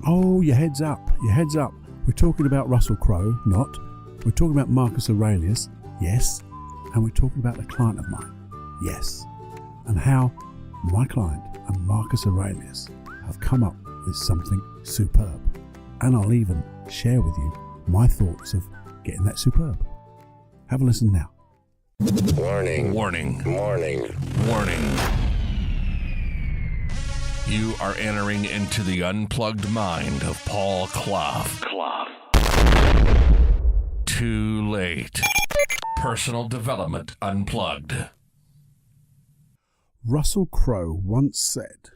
Oh, your head's up, your head's up. We're talking about Russell Crowe, not. We're talking about Marcus Aurelius, yes. And we're talking about a client of mine, yes. And how my client and Marcus Aurelius have come up with something superb. And I'll even share with you my thoughts of getting that superb. Have a listen now. Warning. Warning. Warning. Warning. You are entering into the unplugged mind of Paul Clough. Too late. Personal Development Unplugged. Russell Crowe once said,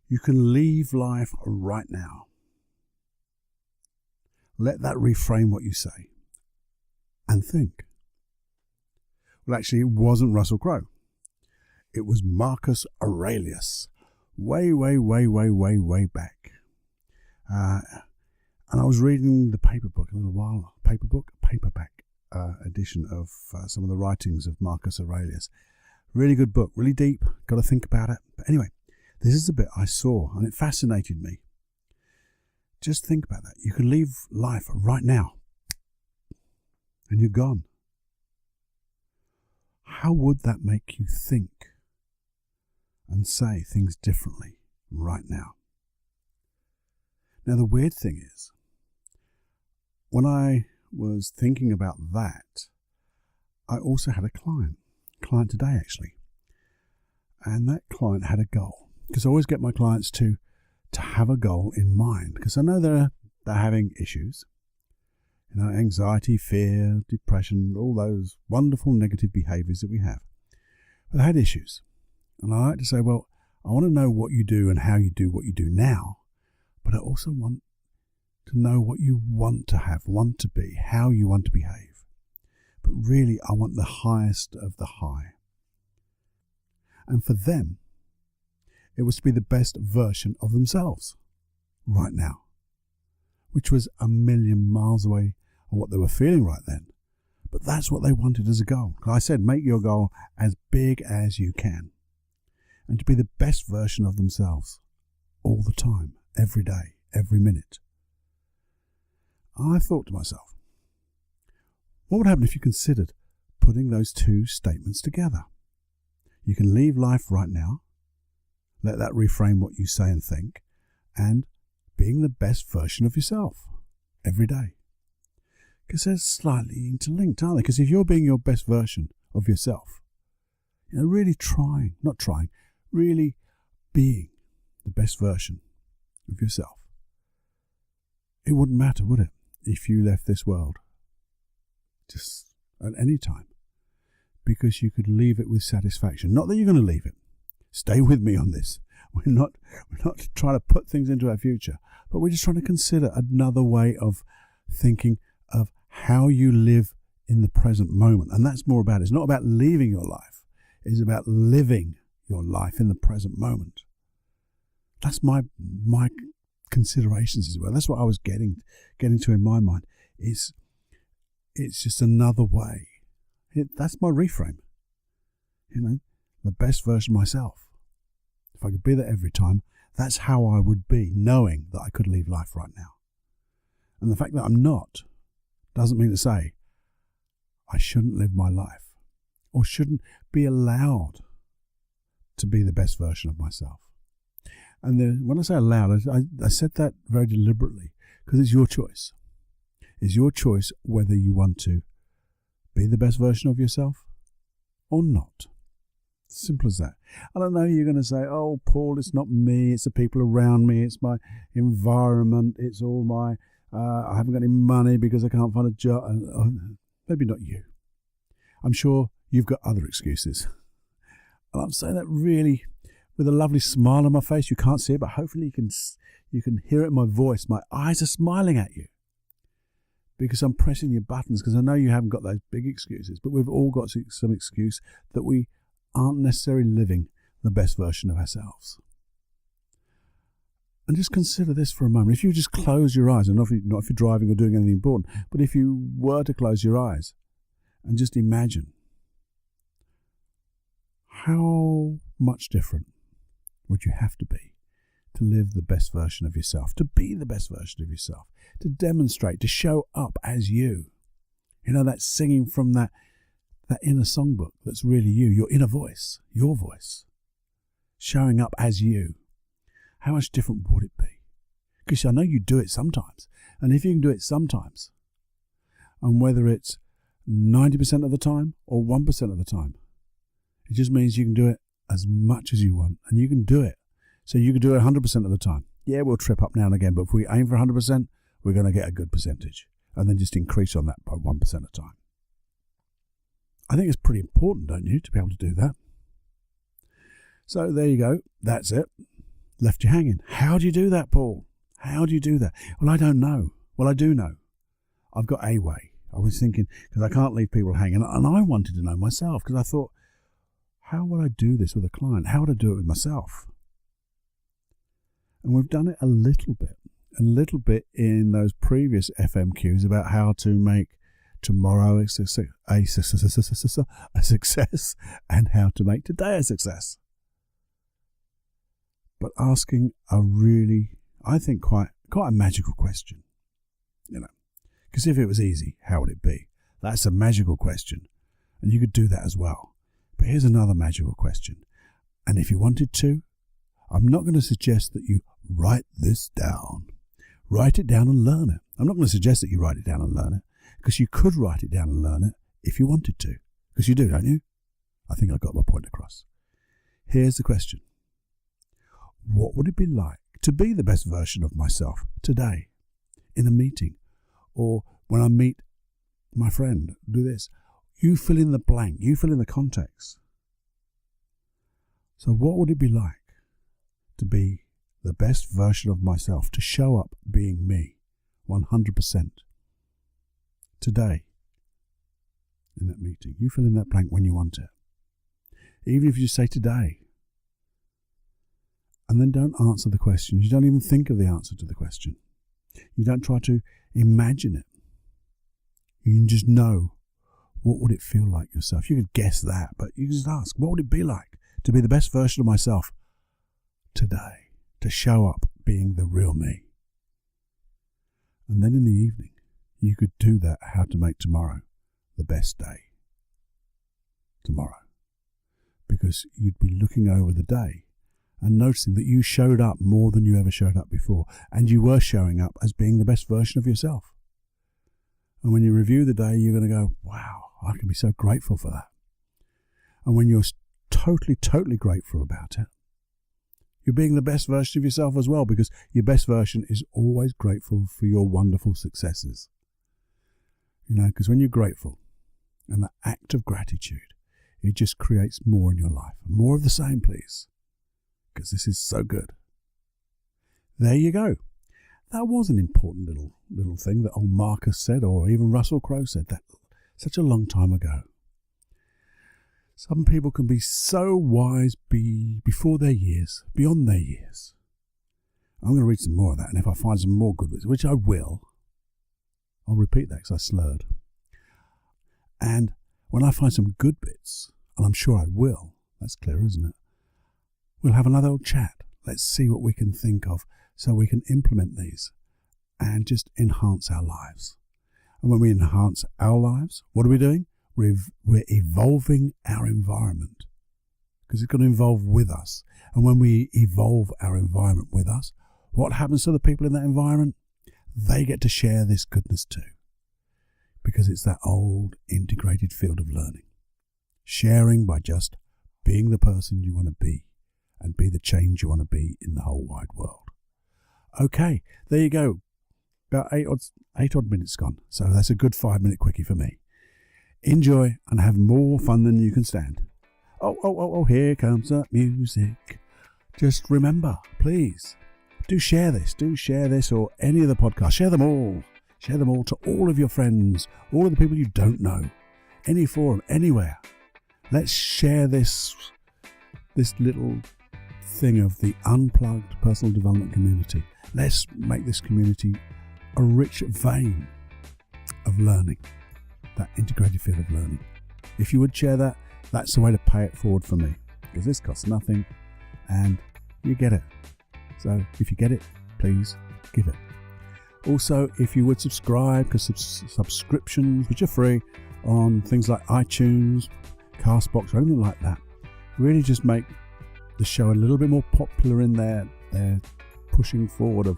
"You can leave life right now." Let that reframe what you say and think. Well, actually, it wasn't Russell Crowe. It was Marcus Aurelius, way back. And I was reading the paperback edition of some of the writings of Marcus Aurelius. Really good book, really deep, got to think about it. But anyway, this is the bit I saw and it fascinated me. Just think about that. You can leave life right now and you're gone. How would that make you think and say things differently right now? Now, the weird thing is, when I was thinking about that, I also had a client today actually. And that client had a goal. Because I always get my clients to have a goal in mind. Because I know they're having issues. You know, anxiety, fear, depression, all those wonderful negative behaviors that we have. But they had issues. And I like to say, well, I want to know what you do and how you do what you do now. But I also want to know what you want to have, want to be, how you want to behave. But really, I want the highest of the high. And for them, it was to be the best version of themselves right now, which was a million miles away from what they were feeling right then. But that's what they wanted as a goal. I said, make your goal as big as you can and to be the best version of themselves all the time, every day, every minute. I thought to myself, what would happen if you considered putting those two statements together? You can leave life right now, let that reframe what you say and think, and being the best version of yourself every day. Because they're slightly interlinked, aren't they? Because if you're being your best version of yourself, you know, really being the best version of yourself, it wouldn't matter, would it, if you left this world just at any time, because you could leave it with satisfaction. Not that you're going to leave it. Stay with me on this. We're not trying to put things into our future, but we're just trying to consider another way of thinking of how you live in the present moment. And that's more about it. It's not about leaving your life. It's about living your life in the present moment. That's my considerations as well. That's what I was getting to in my mind. It's just another way. That's my reframe. You know, the best version of myself. If I could be that every time, that's how I would be, knowing that I could leave life right now. And the fact that I'm not doesn't mean to say I shouldn't live my life or shouldn't be allowed to be the best version of myself. And when I say allowed, I said that very deliberately because it's your choice. It's your choice whether you want to be the best version of yourself or not. Simple as that. And I know you're going to say, oh, Paul, it's not me, it's the people around me, it's my environment, it's all my, I haven't got any money because I can't find a job. Maybe not you. I'm sure you've got other excuses. And I'm saying that really with a lovely smile on my face. You can't see it, but hopefully you can hear it in my voice. My eyes are smiling at you because I'm pressing your buttons, because I know you haven't got those big excuses, but we've all got some excuse that we aren't necessarily living the best version of ourselves. And just consider this for a moment. If you just close your eyes, and not if you're driving or doing anything important, but if you were to close your eyes and just imagine how much different would you have to be to live the best version of yourself, to be the best version of yourself, to demonstrate, to show up as you. You know, that singing from that inner songbook that's really you, your inner voice, your voice, showing up as you. How much different would it be? Because I know you do it sometimes. And if you can do it sometimes, and whether it's 90% of the time or 1% of the time, it just means you can do it as much as you want. And you can do it. So you can do it 100% of the time. Yeah, we'll trip up now and again, but if we aim for 100%, we're going to get a good percentage. And then just increase on that by 1% of the time. I think it's pretty important, don't you, to be able to do that? So there you go. That's it. Left you hanging. How do you do that, Paul? How do you do that? Well, I don't know. Well, I do know. I've got a way. I was thinking, because I can't leave people hanging, and I wanted to know myself, because I thought, how would I do this with a client? How would I do it with myself? And we've done it a little bit in those previous FMQs about how to make tomorrow a success and how to make today a success. But asking a really, I think, quite a magical question, you know, because if it was easy, how would it be? That's a magical question, and you could do that as well. But here's another magical question, and if you wanted to, I'm not going to suggest that you write this down. Write it down and learn it. I'm not going to suggest that you write it down and learn it, because you could write it down and learn it if you wanted to, because you do, don't you? I think I got my point across. Here's the question. What would it be like to be the best version of myself today in a meeting, or when I meet my friend? Do this. You fill in the blank. You fill in the context. So what would it be like to be the best version of myself, to show up being me 100% today in that meeting? You fill in that blank when you want it. Even if you say today. And then don't answer the question. You don't even think of the answer to the question. You don't try to imagine it. You can just know, what would it feel like yourself? You could guess that, but you just ask, what would it be like to be the best version of myself today? To show up being the real me. And then in the evening, you could do that, how to make tomorrow the best day. Tomorrow. Because you'd be looking over the day and noticing that you showed up more than you ever showed up before. And you were showing up as being the best version of yourself. And when you review the day, you're going to go, wow, I can be so grateful for that. And when you're totally grateful about it, you're being the best version of yourself as well, because your best version is always grateful for your wonderful successes. You know, because when you're grateful, and the act of gratitude, it just creates more in your life. More of the same, please, because this is so good. There you go. That was an important little thing that old Marcus said, or even Russell Crowe said that such a long time ago. Some people can be so wise before their years, beyond their years. I'm going to read some more of that, and if I find some more good bits, which I will, I'll repeat that because I slurred. And when I find some good bits, and I'm sure I will, that's clear, isn't it? We'll have another old chat. Let's see what we can think of so we can implement these and just enhance our lives. And when we enhance our lives, what are we doing? We're evolving our environment, because it's going to evolve with us. And when we evolve our environment with us, what happens to the people in that environment? They get to share this goodness too, because it's that old integrated field of learning. Sharing by just being the person you want to be and be the change you want to be in the whole wide world. Okay, there you go. About eight odd minutes gone. So that's a good 5-minute quickie for me. Enjoy and have more fun than you can stand. Oh, here comes that music. Just remember, please, do share this or any of the podcasts. Share them all. Share them all to all of your friends, all of the people you don't know, any forum, anywhere. Let's share this little thing of the unplugged personal development community. Let's make this community a rich vein of learning. That integrated field of learning. If you would share that, that's the way to pay it forward for me, because this costs nothing and you get it. So if you get it, please give it. Also, if you would subscribe, because subscriptions, which are free, on things like iTunes, Castbox, or anything like that, really just make the show a little bit more popular in their pushing forward of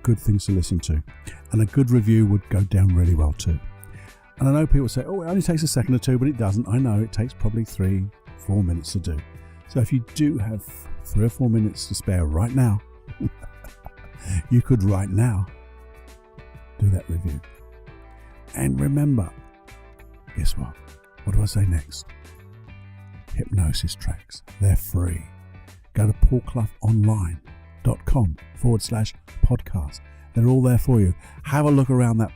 good things to listen to. And a good review would go down really well too. And I know people say, oh, it only takes a second or two, but it doesn't. I know it takes probably 3-4 minutes to do. So if you do have 3 or 4 minutes to spare right now, you could right now do that review. And remember, guess what? What do I say next? Hypnosis tracks. They're free. Go to paulcloughonline.com/podcast. They're all there for you. Have a look around that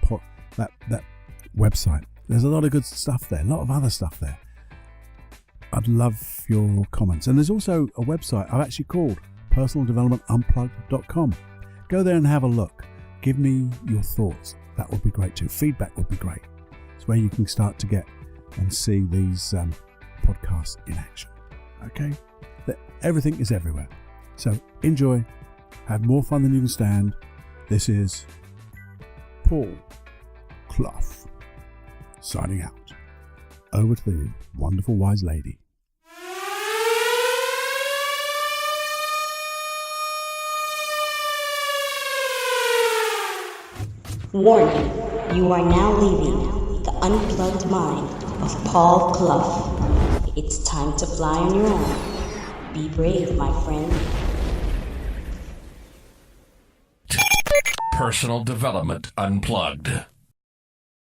website. There's a lot of good stuff there, a lot of other stuff there. I'd love your comments. And there's also a website I've actually called personaldevelopmentunplugged.com. Go there and have a look. Give me your thoughts. That would be great too. Feedback would be great. It's where you can start to get and see these podcasts in action. Okay? Everything is everywhere. So enjoy. Have more fun than you can stand. This is Paul Clough signing out. Over to the wonderful wise lady. Warning, you are now leaving the unplugged mind of Paul Clough. It's time to fly on your own. Be brave, my friend. Personal Development Unplugged.